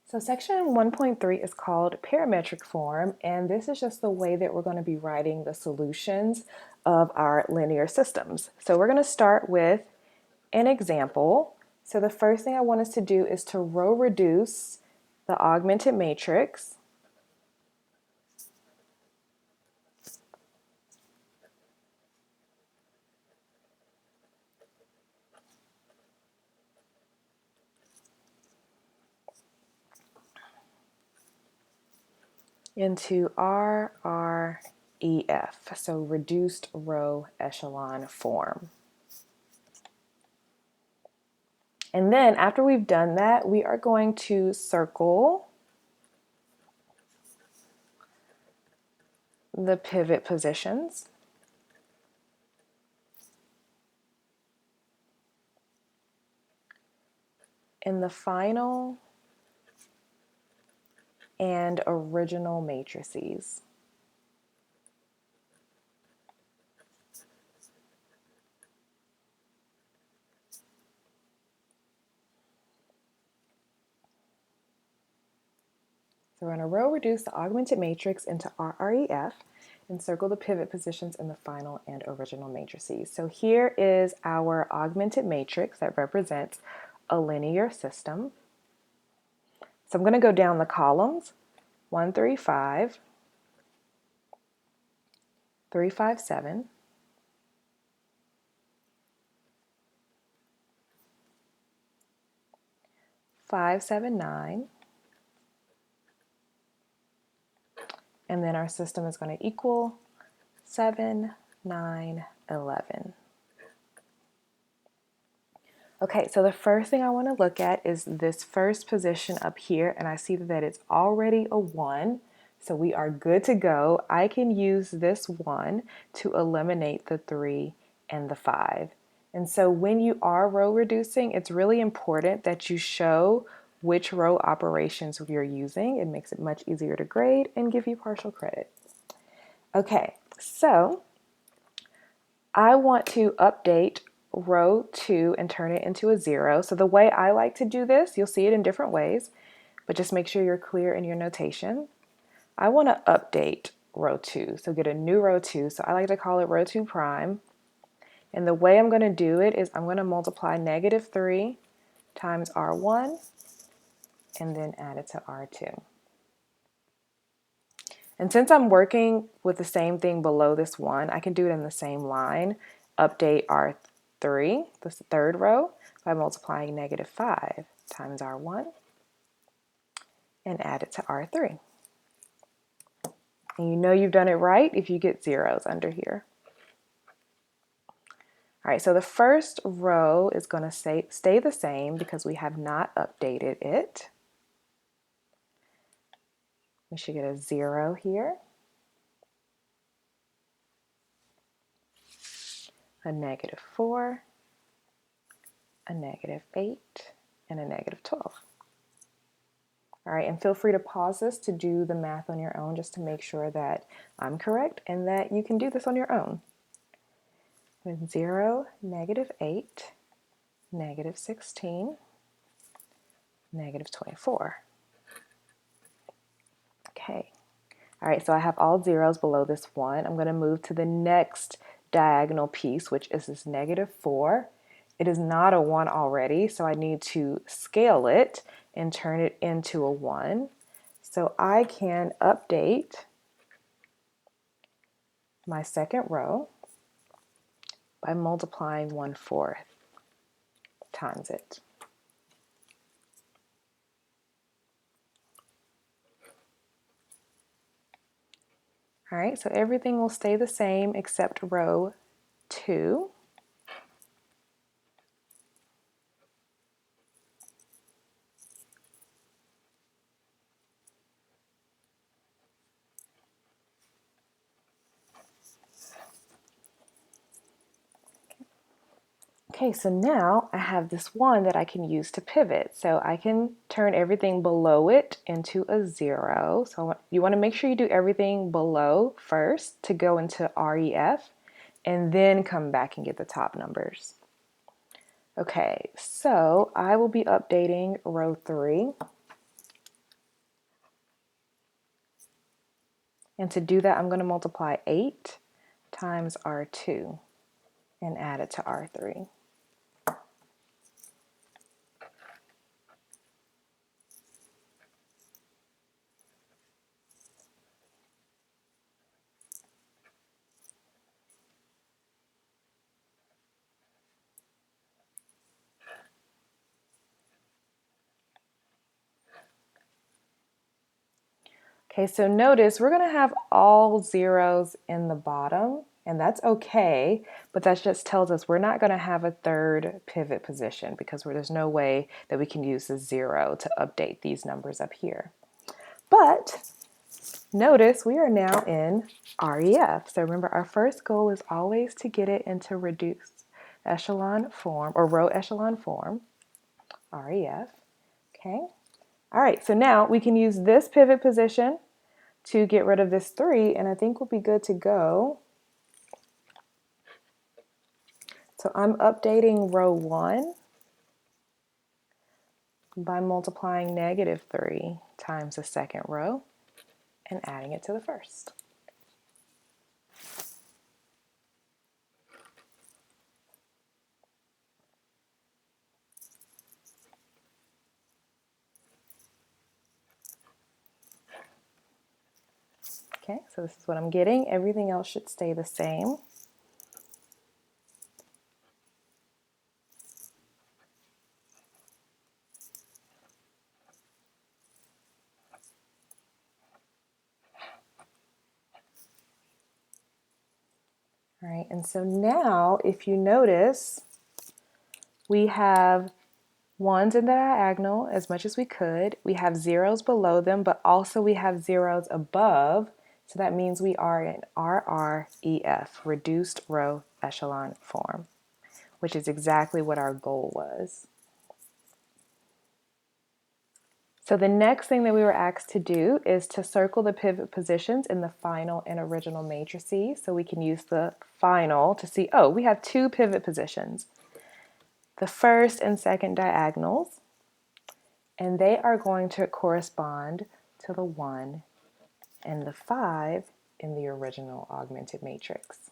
So section 1.3 is called Parametric Form, and this is just the way that we're going to be writing the solutions of our linear systems. So we're going to start with an example. So the first thing I want us to do is to row reduce the augmented matrix into RREF, so reduced row echelon form. And then after we've done that, we are going to circle the pivot positions. In the final and original matrices. So we're going to row reduce the augmented matrix into RREF and circle the pivot positions in the final and original matrices. So here is our augmented matrix that represents a linear system. So I'm going to go down the columns 1, 3, 5, 3, 5, 7, 5, 7, 9, and then our system is going to equal 7, 9, 11. Okay, so the first thing I want to look at is this first position up here, and I see that it's already a 1, so we are good to go. I can use this 1 to eliminate the 3 and the 5. And so when you are row reducing, it's really important that you show which row operations you're using. It makes it much easier to grade and give you partial credit. Okay, so I want to update row 2 and turn it into a 0. So the way I like to do this, you'll see it in different ways, but just make sure you're clear in your notation. I want to update row 2, so get a new row 2. So I like to call it row 2 prime. And the way I'm going to do it is I'm going to multiply -3 times R1 and then add it to R2. And since I'm working with the same thing below this 1, I can do it in the same line. Update R3, the third row, by multiplying -5 times R1 and add it to R3. And you know you've done it right if you get zeros under here. All right, so the first row is going to stay the same because we have not updated it. We should get a 0 here, a -4, a -8, and a -12. All right, and feel free to pause this to do the math on your own just to make sure that I'm correct and that you can do this on your own. With 0, -8, -16, -24. Okay. All right, so I have all zeros below this 1. I'm going to move to the next diagonal piece, which is this -4. It is not a 1 already, so I need to scale it and turn it into a 1. So I can update my second row by multiplying 1/4 times it. All right, so everything will stay the same except row 2. Okay, so now I have this 1 that I can use to pivot. So I can turn everything below it into a 0. So you want to make sure you do everything below first to go into REF and then come back and get the top numbers. Okay, so I will be updating row 3 And to do that, I'm going to multiply 8 times R2 and add it to R3. Okay, so notice we're going to have all zeros in the bottom, and that's okay, but that just tells us we're not going to have a third pivot position because there's no way that we can use the 0 to update these numbers up here. But notice we are now in REF. So remember, our first goal is always to get it into reduced echelon form or row echelon form, REF. Okay. All right, so now we can use this pivot position to get rid of this 3, and I think we'll be good to go. So I'm updating row 1 by multiplying -3 times the second row and adding it to the first. Okay, so this is what I'm getting. Everything else should stay the same. All right, and so now if you notice, we have ones in the diagonal as much as we could. We have zeros below them, but also we have zeros above. So that means we are in RREF, reduced row echelon form, which is exactly what our goal was. So the next thing that we were asked to do is to circle the pivot positions in the final and original matrices. So we can use the final to see, oh, we have 2 pivot positions, the first and second diagonals, and they are going to correspond to the 1 and the 5 in the original augmented matrix.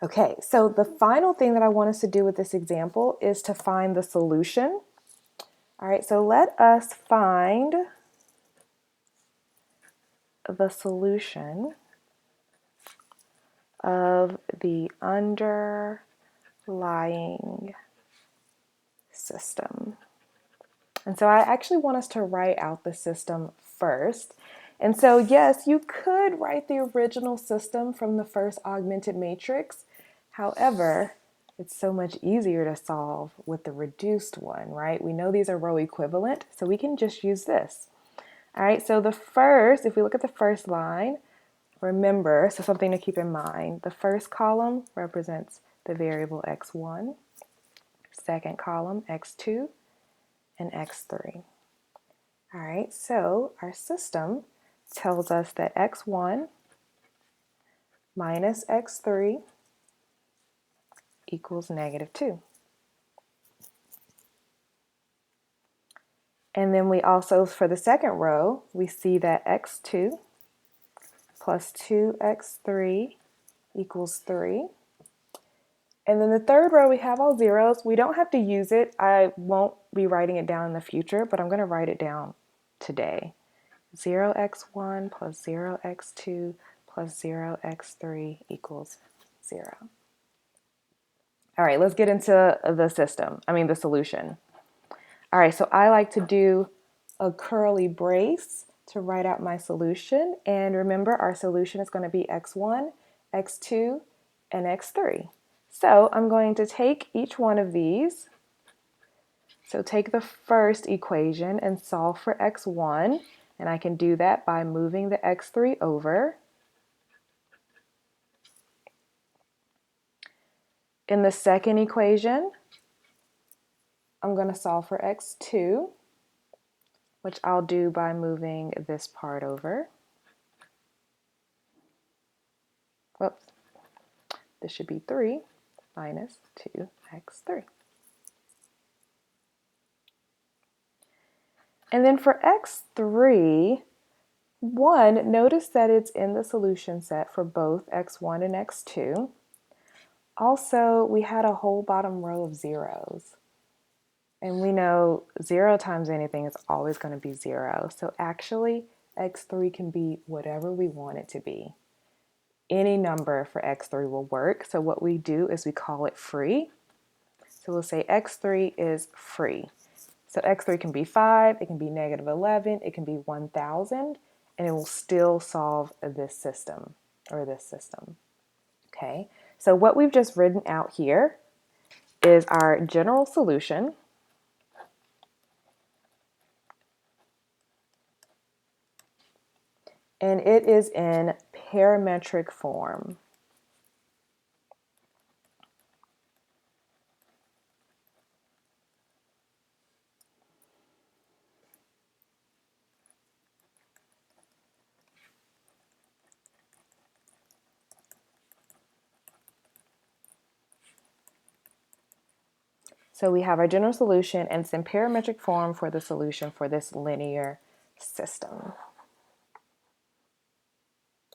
Okay, so the final thing that I want us to do with this example is to find the solution. All right, so let us find the solution of the underlying system. And so I actually want us to write out the system first. And so yes, you could write the original system from the first augmented matrix. However, it's so much easier to solve with the reduced one, right? We know these are row equivalent, so we can just use this. All right, so the first, if we look at the first line, remember, so something to keep in mind, the first column represents the variable x1, second column x2, and x3. All right, so our system tells us that x1 minus x3 equals -2. And then we also, for the second row, we see that x2 plus 2x3 equals 3. And then the third row, we have all zeros. We don't have to use it. I won't be writing it down in the future, but I'm going to write it down today. 0x1 plus 0x2 plus 0x3 equals 0. All right, let's get into the solution. All right, so I like to do a curly brace to write out my solution. And remember, our solution is going to be x1, x2, and x3. So I'm going to take each one of these. So take the first equation and solve for x1. And I can do that by moving the x3 over. In the second equation, I'm going to solve for x2, which I'll do by moving this part over. Whoops. This should be 3 minus 2x3. And then for x3, 1, notice that it's in the solution set for both x1 and x2. Also, we had a whole bottom row of zeros. And we know 0 times anything is always going to be 0. So actually, x3 can be whatever we want it to be. Any number for x3 will work. So what we do is we call it free. So we'll say x3 is free. So x3 can be 5, it can be negative 11, it can be 1,000, and it will still solve this system, or this system. Okay, so what we've just written out here is our general solution. And it is in parametric form. So we have our general solution, and it's in parametric form for the solution for this linear system.